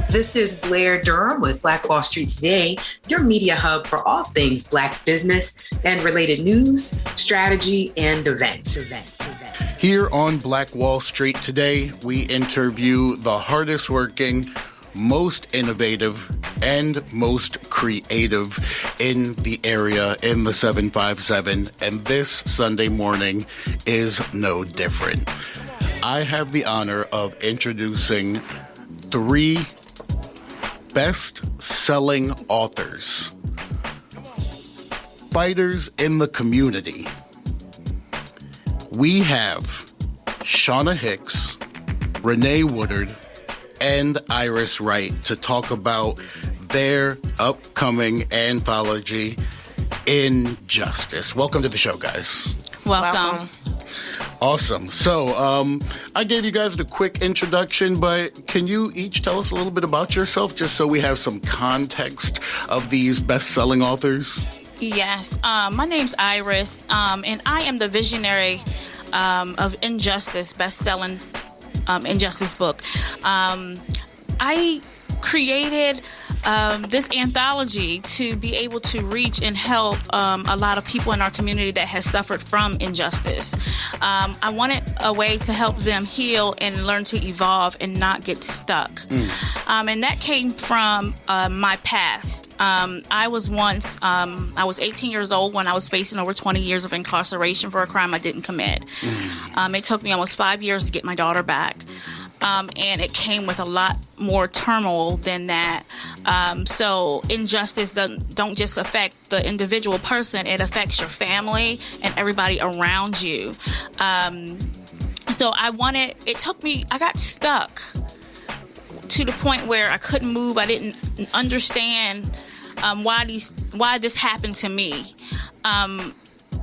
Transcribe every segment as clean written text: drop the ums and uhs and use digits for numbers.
This is Blair Durham with Black Wall Street Today, your media hub for all things Black business and related news, strategy, and events. Here on Black Wall Street Today, we interview the hardest working, most innovative, and most creative in the area in the 757, and this Sunday morning is no different. I have the honor of introducing 3 best-selling authors, fighters in the community. We have Shana Hicks, Renee Woodard, and Iris Wright to talk about their upcoming anthology, Injustice. Welcome to the show, guys. Welcome. Awesome. So, I gave you guys a quick introduction, but can you each tell us a little bit about yourself, just so we have some context of these best-selling authors? Yes. My name's Iris, and I am the visionary of Injustice, best-selling Injustice book. I created this anthology to be able to reach and help a lot of people in our community that has suffered from injustice. I wanted a way to help them heal and learn to evolve and not get stuck. And that came from my past. I was 18 years old when I was facing over 20 years of incarceration for a crime I didn't commit. It took me almost 5 years to get my daughter back. And it came with a lot more turmoil than that. So injustice don't just affect the individual person, it affects your family and everybody around you. So I got stuck to the point where I couldn't move. I didn't understand why this happened to me.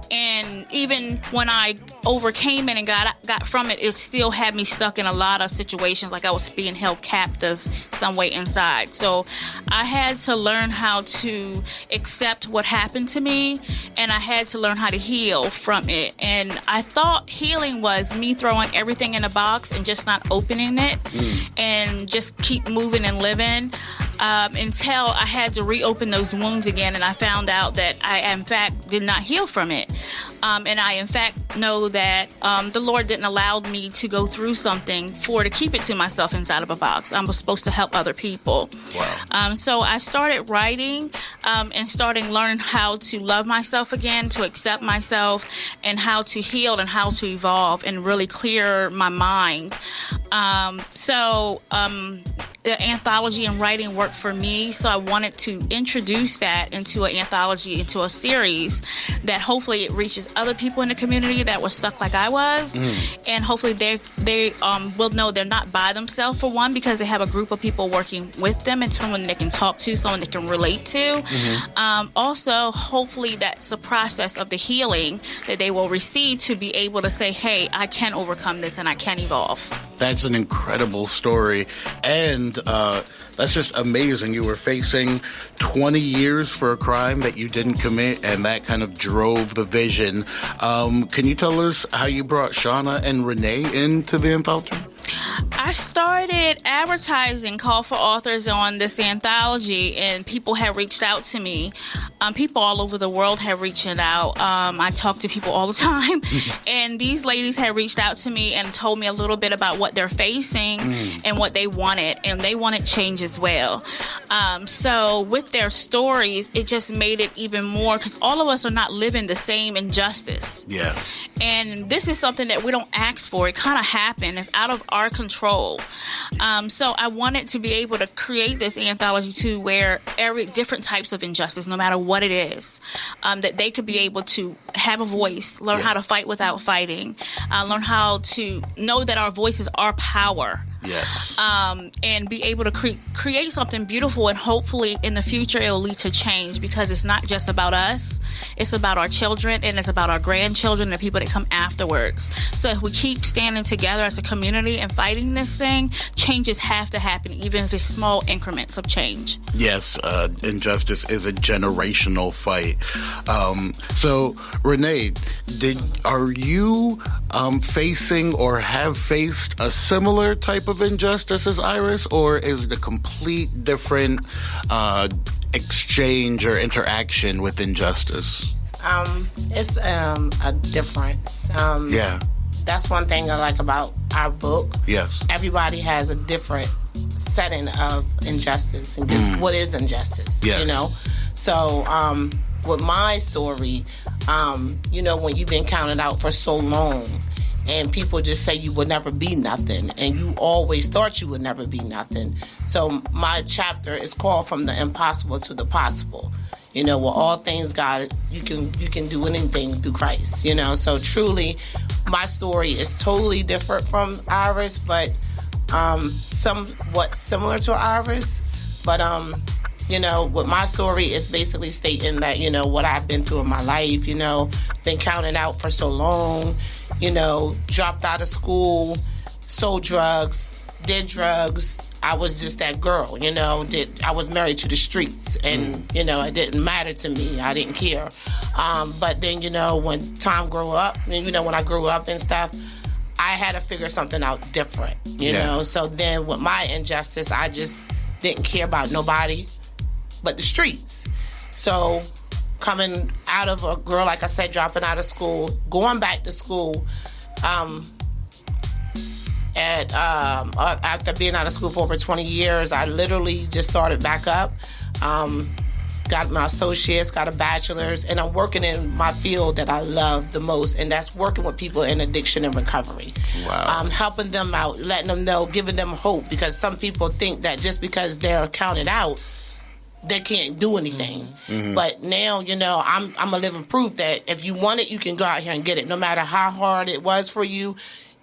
And even when I overcame it and got from it, it still had me stuck in a lot of situations, like I was being held captive some way inside. So I had to learn how to accept what happened to me, and I had to learn how to heal from it. And I thought healing was me throwing everything in a box and just not opening it and just keep moving and living. Until I had to reopen those wounds again, and I found out that I, in fact, did not heal from it. And I, in fact, know that the Lord didn't allow me to go through something to keep it to myself inside of a box. I was supposed to help other people. Wow. So I started writing and starting learning how to love myself again, to accept myself, and how to heal and how to evolve and really clear my mind. The anthology and writing worked for me, so I wanted to introduce that into an anthology, into a series that hopefully it reaches other people in the community that were stuck like I was, and hopefully they will know they're not by themselves, for one, because they have a group of people working with them and someone they can talk to, someone they can relate to. Also, hopefully that's the process of the healing that they will receive to be able to say, hey, I can overcome this and I can evolve. That's an incredible story, and that's just amazing. You were facing 20 years for a crime that you didn't commit, and that kind of drove the vision. Can you tell us how you brought Shana and Renee into the anthology? I started advertising call for authors on this anthology, and people have reached out to me. People all over the world have reached out. I talk to people all the time, and these ladies have reached out to me and told me a little bit about what they're facing and what they wanted, and they wanted change as well. So with their stories, it just made it even more, because all of us are not living the same injustice. Yeah. And this is something that we don't ask for. It kind of happened. It's out of our control. So I wanted to be able to create this anthology too, where different types of injustice, no matter what it is, that they could be able to have a voice, learn how to fight without fighting, learn how to know that our voices are power. Yes. And be able to create something beautiful, and hopefully in the future it'll lead to change, because it's not just about us, it's about our children, and it's about our grandchildren and the people that come afterwards. So if we keep standing together as a community and fighting this thing, changes have to happen, even if it's small increments of change. Yes, injustice is a generational fight. So Renee, are you facing or have faced a similar type of of injustice as Iris, or is it a complete different exchange or interaction with injustice? It's a difference. Yeah. That's one thing I like about our book. Yes. Everybody has a different setting of injustice and what is injustice. Yes. You know? So with my story, you know, when you've been counted out for so long and people just say you would never be nothing and you always thought you would never be nothing. So my chapter is called From the Impossible to the Possible. You know, with all things God, you can do anything through Christ, you know. So truly, my story is totally different from Iris, but somewhat similar to Iris. But, you know, with my story is basically stating that, you know, what I've been through in my life, you know, been counted out for so long, you know, dropped out of school, sold drugs, did drugs. I was just that girl, you know, I was married to the streets and, you know, it didn't matter to me. I didn't care. But then, you know, when time grew up, and, you know, when I grew up and stuff, I had to figure something out different, you know. So then with my injustice, I just didn't care about nobody but the streets. So coming out of a girl, like I said, dropping out of school, going back to school, after being out of school for over 20 years, I literally just started back up. Got my associates, got a bachelor's, and I'm working in my field that I love the most, and that's working with people in addiction and recovery. Wow. Helping them out, letting them know, giving them hope, because some people think that just because they're counted out, they can't do anything. But now, you know, I'm a living proof that if you want it, you can go out here and get it. No matter how hard it was for you,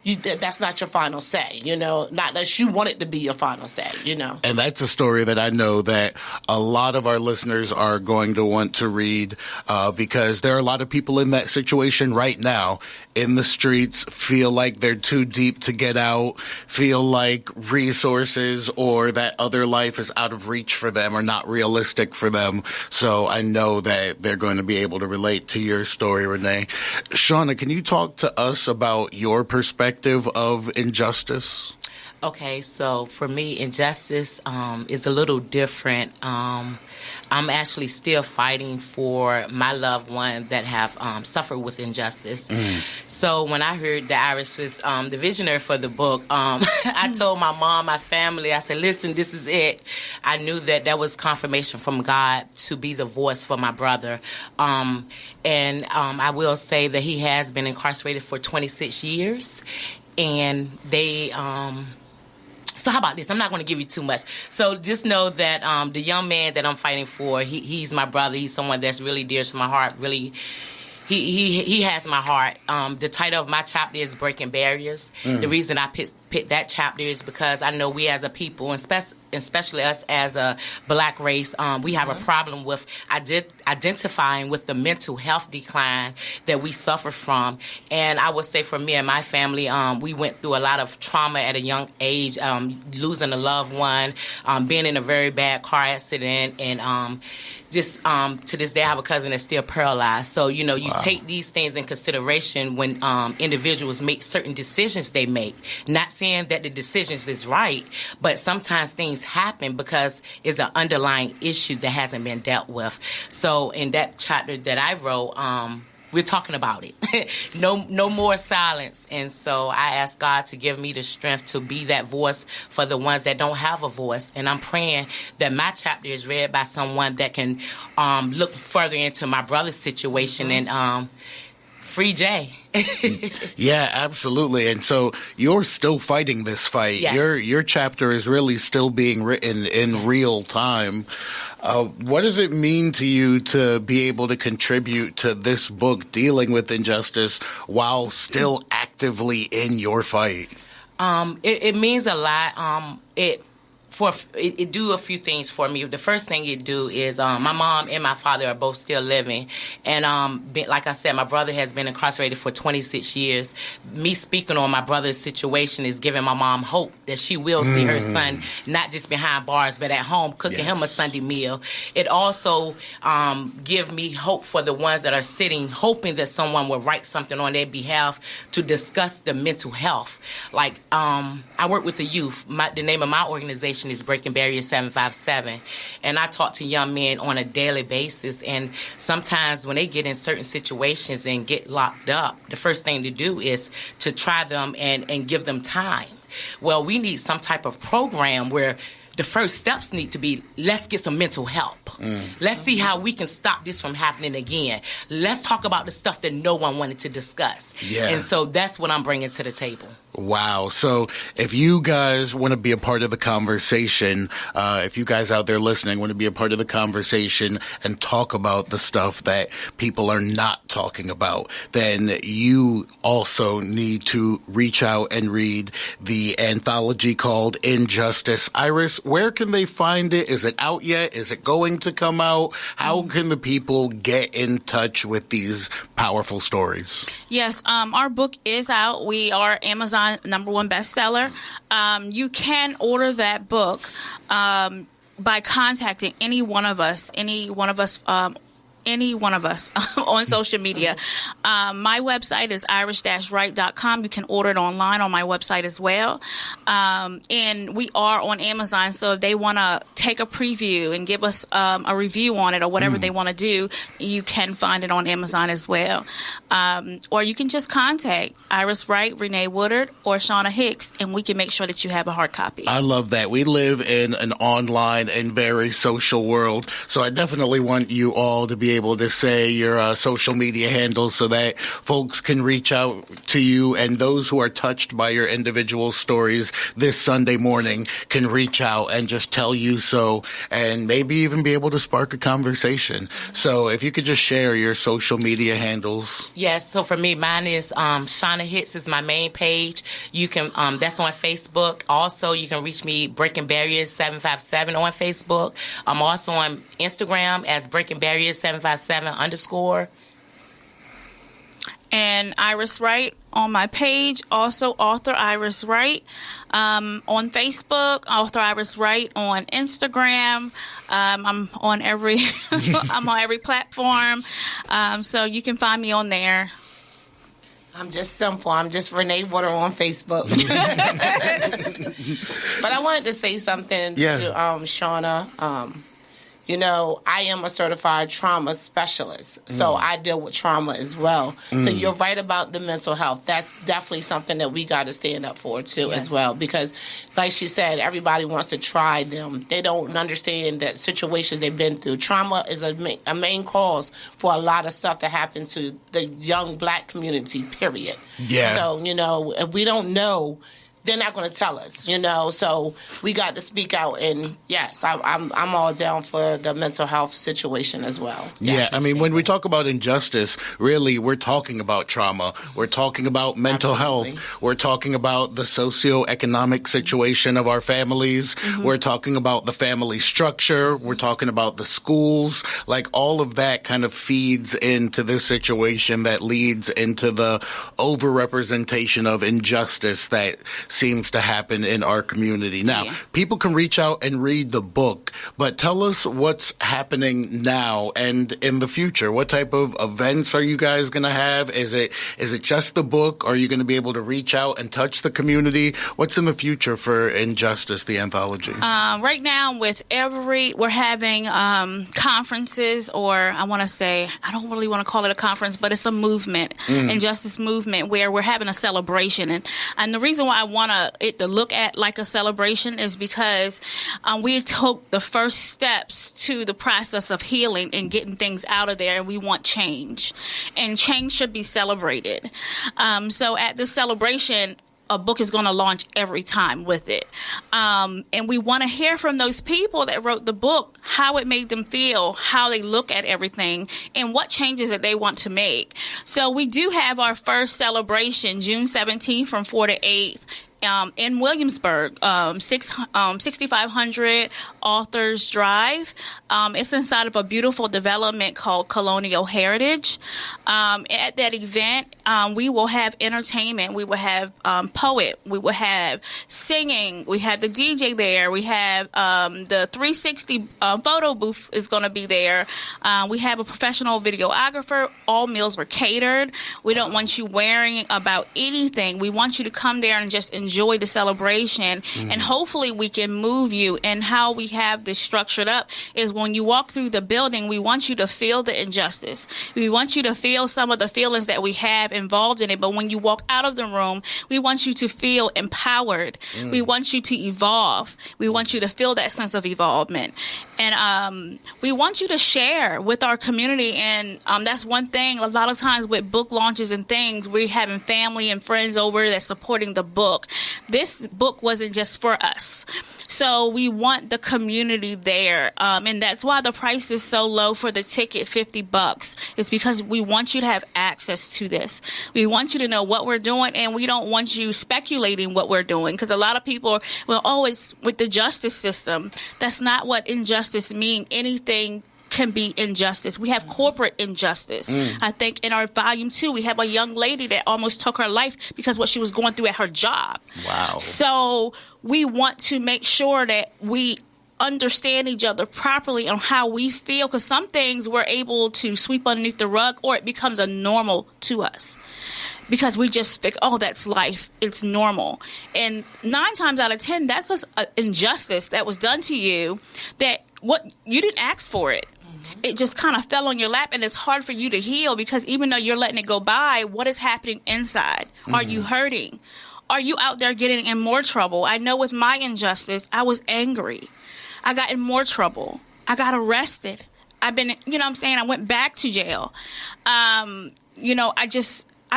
that's not your final say, you know, not unless you want it to be your final say, you know. And that's a story that I know that a lot of our listeners are going to want to read because there are a lot of people in that situation right now in the streets, feel like they're too deep to get out, feel like resources or that other life is out of reach for them or not realistic for them. So I know that they're going to be able to relate to your story, Renee. Shana, can you talk to us about your perspective of injustice? Okay, so for me, injustice is a little different. I'm actually still fighting for my loved one that have suffered with injustice. So when I heard that Iris was the visionary for the book, I told my mom, my family, I said, listen, this is it. I knew that was confirmation from God to be the voice for my brother. And I will say that he has been incarcerated for 26 years. And they... So how about this? I'm not going to give you too much. So just know that the young man that I'm fighting for, he's my brother. He's someone that's really dear to my heart. Really, he has my heart. The title of my chapter is Breaking Barriers. The reason I picked that chapter is because I know we as a people, and especially us as a black race, we have a problem with identifying with the mental health decline that we suffer from. And I would say for me and my family, we went through a lot of trauma at a young age, losing a loved one, being in a very bad car accident, and just to this day I have a cousin that's still paralyzed. So, you know, you take these things in consideration when individuals make certain decisions they make. Not saying that the decisions is right, but sometimes things happen because it's an underlying issue that hasn't been dealt with. So in that chapter that I wrote, we're talking about it. No more silence. And so I ask God to give me the strength to be that voice for the ones that don't have a voice. And I'm praying that my chapter is read by someone that can look further into my brother's situation and free Jay. Yeah, absolutely. And so you're still fighting this fight. Yes. Your chapter is really still being written in real time. What does it mean to you to be able to contribute to this book dealing with injustice while still actively in your fight? It means a lot. it do a few things for me. The first thing it do is my mom and my father are both still living, and like I said, my brother has been incarcerated for 26 years. Me speaking on my brother's situation is giving my mom hope that she will see her son not just behind bars but at home cooking him a Sunday meal. It also give me hope for the ones that are sitting hoping that someone will write something on their behalf to discuss the mental health. Like I work with the youth. The name of my organization is Breaking Barriers 757, and I talk to young men on a daily basis, and sometimes when they get in certain situations and get locked up, the first thing to do is to try them and give them time. Well, we need some type of program where the first steps need to be, let's get some mental help. Let's see how we can stop this from happening again. Let's talk about the stuff that no one wanted to discuss. Yeah. And so that's what I'm bringing to the table. Wow. So if you guys want to be a part of the conversation, if you guys out there listening want to be a part of the conversation and talk about the stuff that people are not talking about, then you also need to reach out and read the anthology called Injustice. Iris, where can they find it? Is it out yet? Is it going to come out? How can the people get in touch with these powerful stories? Yes, our book is out. We are Amazon #1 bestseller. You can order that book by contacting any one of us on social media. My website is iris-wright.com. You can order it online on my website as well. And we are on Amazon, so if they want to take a preview and give us a review on it or whatever they want to do, you can find it on Amazon as well. Or you can just contact Iris Wright, Renee Woodard, or Shana Hicks, and we can make sure that you have a hard copy. I love that. We live in an online and very social world, so I definitely want you all to be able to say your social media handles so that folks can reach out to you, and those who are touched by your individual stories this Sunday morning can reach out and just tell you so, and maybe even be able to spark a conversation. So if you could just share your social media handles. Yes, so for me, mine is Shana Hicks is my main page. You can that's on Facebook. Also, you can reach me Breaking Barriers 757 on Facebook. I'm also on Instagram as Breaking Barriers 757 _ And Iris Wright on my page, also author Iris Wright on Facebook, author Iris Wright on Instagram. I'm on every I'm on every platform, so you can find me on there. I'm just simple. I'm just Renee Woodard on Facebook. But I wanted to say something to Shana. You know, I am a certified trauma specialist, so I deal with trauma as well. So you're right about the mental health. That's definitely something that we got to stand up for, too, as well. Because, like she said, everybody wants to try them. They don't understand that situations they've been through. Trauma is a main cause for a lot of stuff that happens to the young black community, period. Yeah. So, you know, if we don't know, they're not going to tell us, you know, so we got to speak out. And yes, I'm all down for the mental health situation as well. Yes. Yeah, I mean, when we talk about injustice, really, we're talking about trauma. We're talking about mental health. We're talking about the socioeconomic situation of our families. We're talking about the family structure. We're talking about the schools. Like, all of that kind of feeds into this situation that leads into the overrepresentation of injustice that seems to happen in our community. Now, people can reach out and read the book, but tell us what's happening now and in the future. What type of events are you guys going to have? Is it just the book? Are you going to be able to reach out and touch the community? What's in the future for Injustice, the anthology? Right now, we're having conferences, or I want to say, I don't really want to call it a conference, but it's a movement, Injustice movement, where we're having a celebration. And the reason why I want it to look at like a celebration is because we took the first steps to the process of healing and getting things out of there, and we want change. And change should be celebrated. So at this celebration, a book is going to launch every time with it. And we want to hear from those people that wrote the book, how it made them feel, how they look at everything, and what changes that they want to make. So we do have our first celebration June 17th from 4 to 8 in Williamsburg, 6500 Authors Drive. It's inside of a beautiful development called Colonial Heritage. At that event, we will have entertainment. We will have poet. We will have singing. We have the DJ there. We have the 360 photo booth is going to be there. We have a professional videographer. All meals were catered. We don't want you worrying about anything. We want you to come there and just enjoy the celebration, and hopefully we can move you. And how we have this structured up is when you walk through the building, we want you to feel the injustice. We want you to feel some of the feelings that we have involved in it. But when you walk out of the room, we want you to feel empowered. We want you to evolve. We want you to feel that sense of evolvement. And we want you to share with our community. And that's one thing. A lot of times with book launches and things, we're having family and friends over that's supporting the book. This book wasn't just for us. So we want the community there. And that's why the price is so low for the ticket, $50. It's because we want you to have access to this. We want you to know what we're doing, and we don't want you speculating what we're doing. Because a lot of people will always, with the justice system, that's not what injustice means. Anything can be injustice. We have corporate injustice. I think in our volume 2, we have a young lady that almost took her life because what she was going through at her job. Wow. So we want to make sure that we understand each other properly on how we feel, because some things we're able to sweep underneath the rug, or it becomes a normal to us. Because we just think, oh, that's life. It's normal. And 9 times out of 10, that's an injustice that was done to you that what you didn't ask for it. It just kind of fell on your lap, and it's hard for you to heal, because even though you're letting it go by, what is happening inside? Are you hurting? Are you out there getting in more trouble? I know with my injustice, I was angry. I got in more trouble. I got arrested. I've been, you know what I'm saying? I went back to jail. I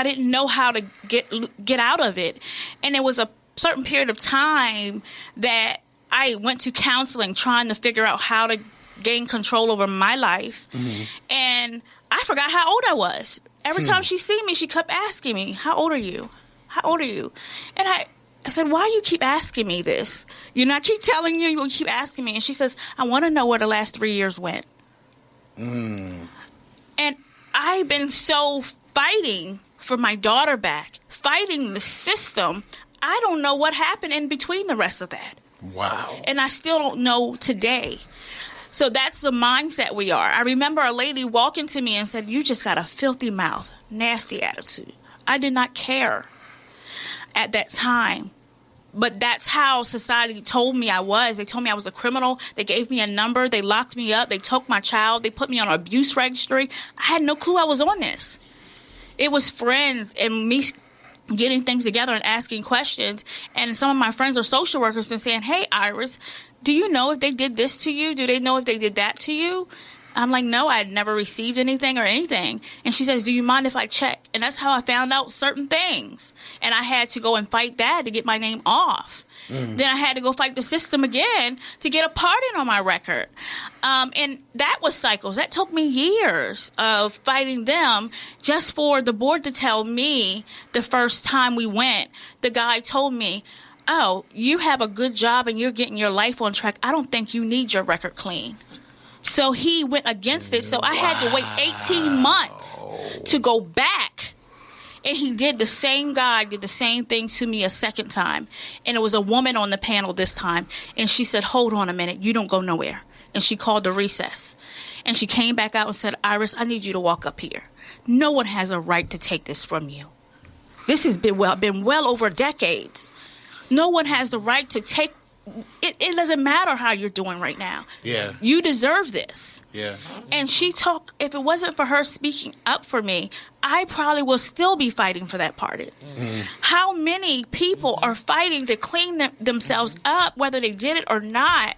didn't know how to get out of it. And it was a certain period of time that I went to counseling, trying to figure out how to gain control over my life. And I forgot how old I was. Every time she see me, she kept asking me, how old are you? How old are you? And I said, why you keep asking me this? I keep telling you, you keep asking me. And she says, I want to know where the last 3 years went. And I've been so fighting for my daughter back, fighting the system. I don't know what happened in between the rest of that. Wow. And I still don't know today. So that's the mindset we are. I remember a lady walking to me and said, you just got a filthy mouth, nasty attitude. I did not care at that time. But that's how society told me I was. They told me I was a criminal. They gave me a number. They locked me up. They took my child. They put me on an abuse registry. I had no clue I was on this. It was friends and me getting things together and asking questions. And some of my friends are social workers and saying, hey, Iris, do you know if they did this to you? Do they know if they did that to you? I'm like, no, I had never received anything or anything. And she says, do you mind if I check? And that's how I found out certain things. And I had to go and fight that to get my name off. Then I had to go fight the system again to get a pardon on my record. And that was cycles. That took me years of fighting them just for the board to tell me the first time we went. The guy told me, oh, you have a good job and you're getting your life on track. I don't think you need your record clean. So he went against it. So I had to wait 18 months to go back. And he did the same thing to me a second time. And it was a woman on the panel this time. And she said, hold on a minute. You don't go nowhere. And she called the recess. And she came back out and said, Iris, I need you to walk up here. No one has a right to take this from you. This has been well over decades. No one has the right to take it. It doesn't matter how you're doing right now. Yeah. You deserve this. Yeah. And she talked, if it wasn't for her speaking up for me, I probably will still be fighting for that pardon. How many people are fighting to clean themselves up, whether they did it or not,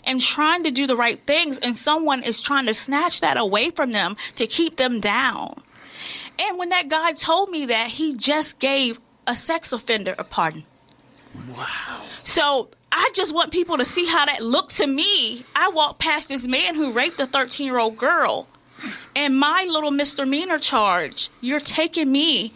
and trying to do the right things, and someone is trying to snatch that away from them to keep them down. And when that guy told me that, he just gave a sex offender a pardon. Wow. So I just want people to see how that looked to me. I walked past this man who raped a 13-year-old girl, and my little misdemeanor charge, you're taking me,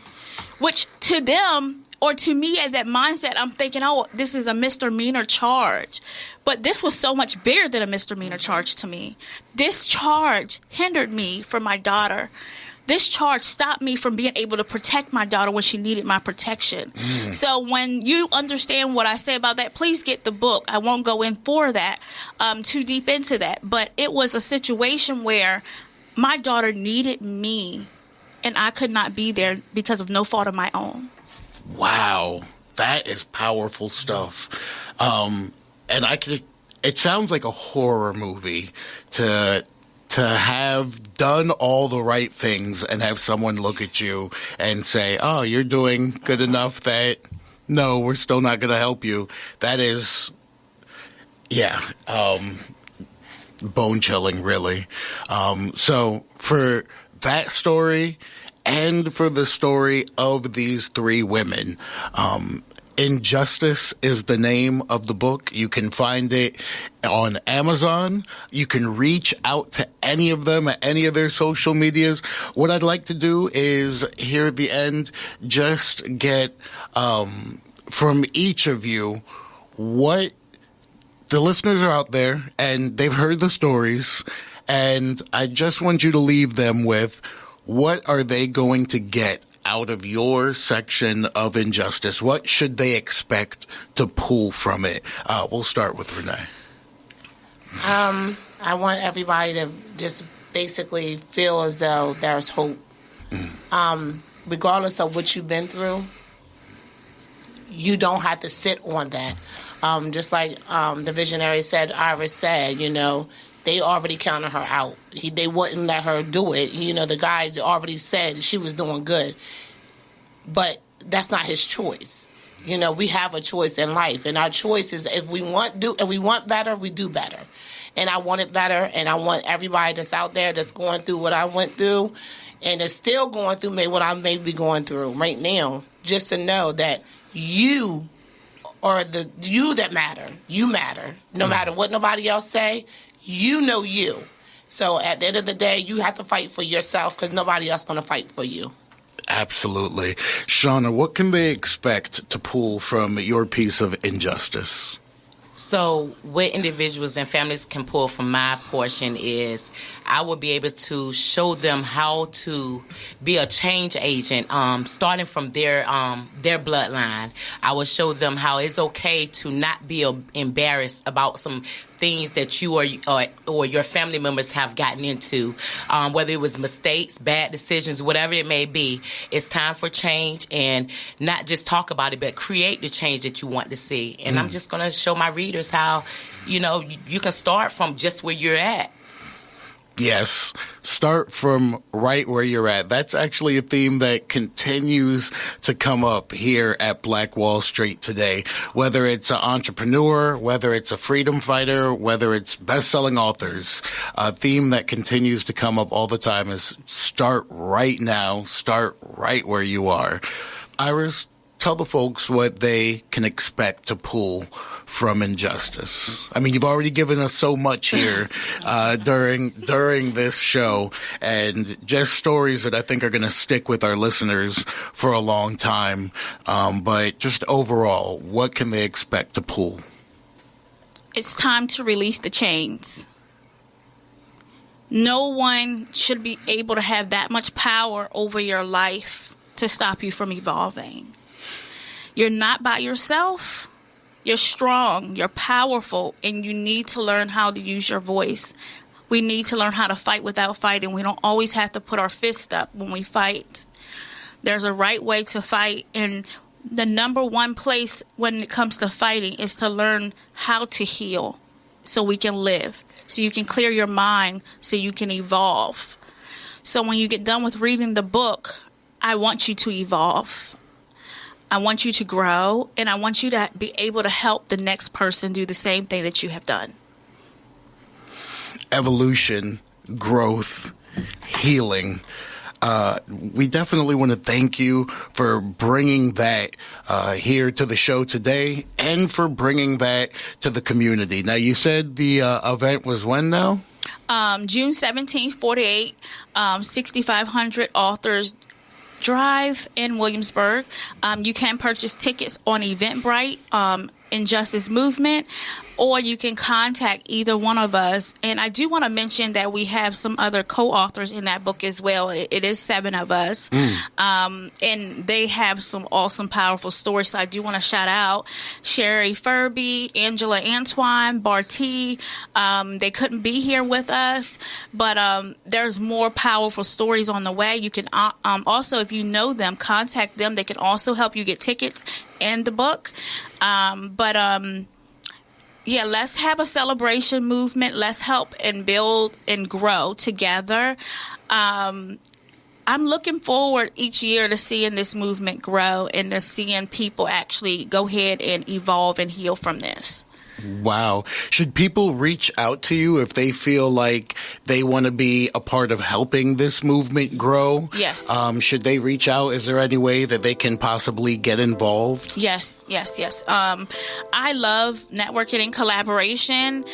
which to them, or to me at that mindset, I'm thinking, oh, this is a misdemeanor charge. But this was so much bigger than a misdemeanor charge to me. This charge hindered me from my daughter. This charge stopped me from being able to protect my daughter when she needed my protection. So when you understand what I say about that, please get the book. I won't go in for that, too deep into that. But it was a situation where my daughter needed me, and I could not be there because of no fault of my own. Wow, that is powerful stuff. And it sounds like a horror movie to have done all the right things and have someone look at you and say, oh, you're doing good enough that, no, we're still not going to help you. That is, bone-chilling, really. So for that story and for the story of these three women, Injustice is the name of the book. You can find it on Amazon. You can reach out to any of them at any of their social medias. What I'd like to do is, here at the end, just get from each of you what the listeners are out there and they've heard the stories, and I just want you to leave them with what are they going to get out of your section of Injustice? What should they expect to pull from it? We'll start with Renee. I want everybody to just basically feel as though there's hope. Regardless of what you've been through, you don't have to sit on that. Just like the visionary said, Iris said, they already counted her out. They wouldn't let her do it. The guys already said she was doing good. But that's not his choice. We have a choice in life. And our choice is if we want better, we do better. And I want it better. And I want everybody that's out there that's going through what I went through and is still going through what I may be going through right now, just to know that you are you that matter. You matter. No matter what nobody else say, you know you. So at the end of the day, you have to fight for yourself because nobody else going to fight for you. Absolutely. Shana, what can they expect to pull from your piece of Injustice? So what individuals and families can pull from my portion is I will be able to show them how to be a change agent, starting from their bloodline. I will show them how it's okay to not be embarrassed about some things that you or your family members have gotten into, whether it was mistakes, bad decisions, whatever it may be. It's time for change, and not just talk about it, but create the change that you want to see. And I'm just going to show my readers how, you can start from just where you're at. Yes, start from right where you're at. That's actually a theme that continues to come up here at Black Wall Street today. Whether it's an entrepreneur, whether it's a freedom fighter, whether it's best-selling authors, a theme that continues to come up all the time is start right now, start right where you are. Iris, tell the folks what they can expect to pull from Injustice. I mean, you've already given us so much here during this show, and just stories that I think are going to stick with our listeners for a long time. But just overall, what can they expect to pull? It's time to release the chains. No one should be able to have that much power over your life to stop you from evolving. You're not by yourself. You're strong. You're powerful. And you need to learn how to use your voice. We need to learn how to fight without fighting. We don't always have to put our fist up when we fight. There's a right way to fight. And the number one place when it comes to fighting is to learn how to heal so we can live. So you can clear your mind so you can evolve. So when you get done with reading the book, I want you to evolve. I want you to grow, and I want you to be able to help the next person do the same thing that you have done. Evolution, growth, healing. We definitely want to thank you for bringing that here to the show today and for bringing that to the community. Now, you said the event was when now? June 17th, 48, 6,500 authors Drive in Williamsburg. You can purchase tickets on Eventbrite, Injustice Movement, or you can contact either one of us. And I do want to mention that we have some other co-authors in that book as well. It is 7 of us. And they have some awesome, powerful stories. So I do want to shout out Cherrie Ferebee, Angela Antoine, Bartee. They couldn't be here with us, but there's more powerful stories on the way. You can also, if you know them, contact them. They can also help you get tickets and the book. Yeah, let's have a celebration movement. Let's help and build and grow together. I'm looking forward each year to seeing this movement grow and to seeing people actually go ahead and evolve and heal from this. Wow. Should people reach out to you if they feel like they want to be a part of helping this movement grow? Yes. Should they reach out? Is there any way that they can possibly get involved? Yes. I love networking and collaboration.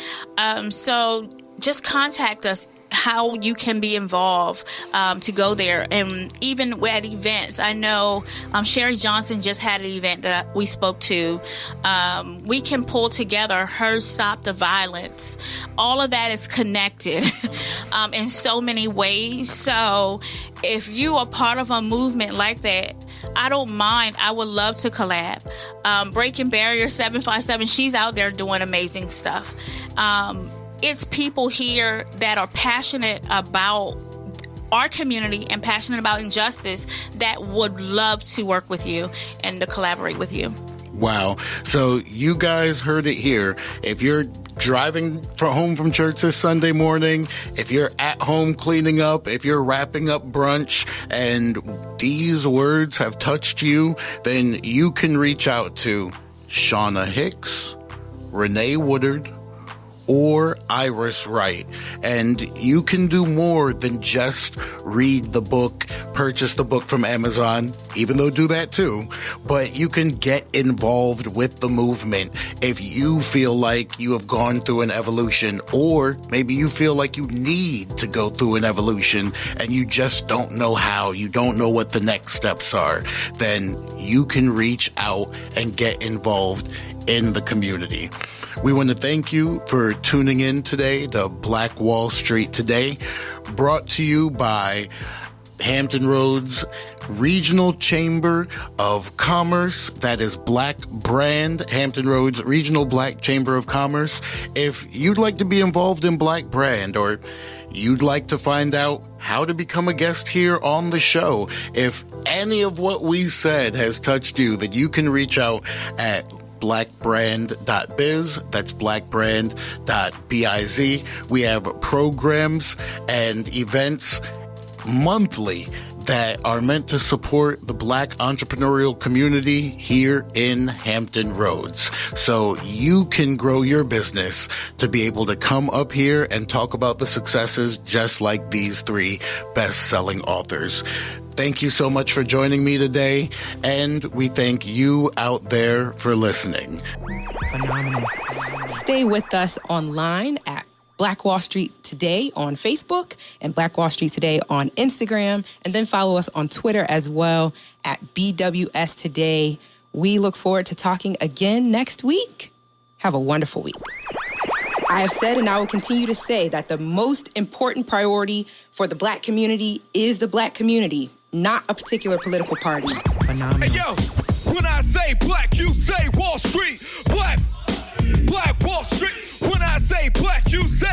So just contact us. How you can be involved to go there. And even at events, I know Sherry Johnson just had an event that we spoke to. We can pull together her Stop the Violence. All of that is connected in so many ways. So if you are part of a movement like that, I don't mind. I would love to collab. Breaking Barrier 757, she's out there doing amazing stuff. It's people here that are passionate about our community and passionate about injustice that would love to work with you and to collaborate with you. Wow. So you guys heard it here. If you're driving home from church this Sunday morning, if you're at home cleaning up, if you're wrapping up brunch and these words have touched you, then you can reach out to Shana Hicks, Renee Woodard, or Iris Wright. And you can do more than just read the book, purchase the book from Amazon, even though do that too. But you can get involved with the movement if you feel like you have gone through an evolution, or maybe you feel like you need to go through an evolution and you just don't know how, you don't know what the next steps are. Then you can reach out and get involved in the community. We want to thank you for tuning in today to Black Wall Street Today, brought to you by Hampton Roads Regional Chamber of Commerce. That is Black Brand, Hampton Roads Regional Black Chamber of Commerce. If you'd like to be involved in Black Brand, or you'd like to find out how to become a guest here on the show, if any of what we said has touched you, then you can reach out at blackbrand.biz. That's blackbrand.biz. We have programs and events monthly that are meant to support the Black entrepreneurial community here in Hampton Roads. So you can grow your business to be able to come up here and talk about the successes just like these 3 best-selling authors. Thank you so much for joining me today, and we thank you out there for listening. Phenomenal. Stay with us online at Black Wall Street Today on Facebook and Black Wall Street Today on Instagram, and then follow us on Twitter as well at BWST Today. We look forward to talking again next week. Have a wonderful week. I have said, and I will continue to say, that the most important priority for the Black community is the Black community, not a particular political party. Phenomenal. Hey, yo, when I say black, you say Wall Street. Black Wall Street. When I say black, you say